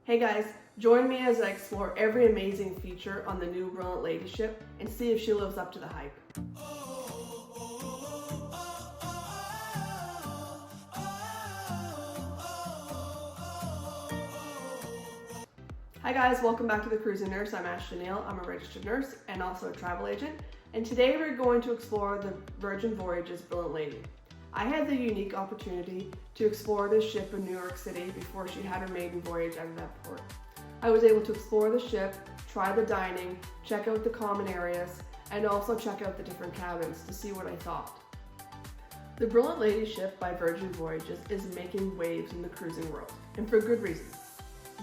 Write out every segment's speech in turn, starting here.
Hey guys, join me as I explore every amazing feature on the new Brilliant Lady ship and see if she lives up to the hype. Hi guys, welcome back to the Cruising Nurse. I'm Ashley Neal. I'm a registered nurse and also a travel agent. And today we're going to explore the Virgin Voyages Brilliant Lady. I had the unique opportunity to explore this ship in New York City before she had her maiden voyage out of that port. I was able to explore the ship, try the dining, check out the common areas, and also check out the different cabins to see what I thought. The Brilliant Lady ship by Virgin Voyages is making waves in the cruising world, and for good reason.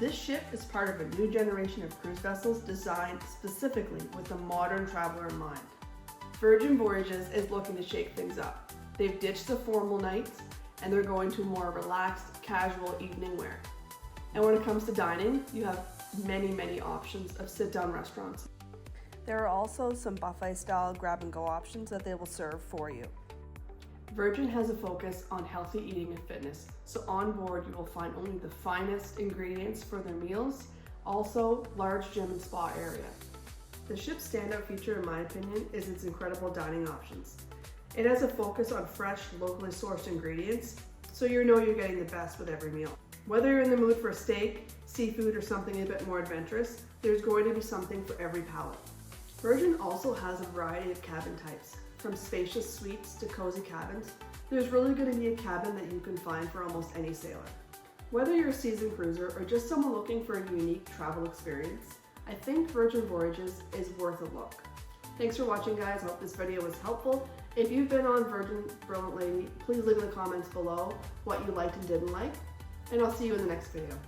This ship is part of a new generation of cruise vessels designed specifically with the modern traveler in mind. Virgin Voyages is looking to shake things up. They've ditched the formal nights and they're going to more relaxed, casual evening wear. And when it comes to dining, you have many options of sit-down restaurants. There are also some buffet-style grab-and-go options that they will serve for you. Virgin has a focus on healthy eating and fitness, so on board you will find only the finest ingredients for their meals, also large gym and spa area. The ship's standout feature in my opinion is its incredible dining options. It has a focus on fresh, locally sourced ingredients, so you know you're getting the best with every meal. Whether you're in the mood for a steak, seafood, or something a bit more adventurous, there's going to be something for every palate. Virgin also has a variety of cabin types. From spacious suites to cozy cabins, there's really going to be a cabin that you can find for almost any sailor. Whether you're a seasoned cruiser or just someone looking for a unique travel experience, I think Virgin Voyages is worth a look. Thanks for watching guys, I hope this video was helpful. If you've been on Virgin Brilliant Lady, please leave in the comments below what you liked and didn't like, and I'll see you in the next video.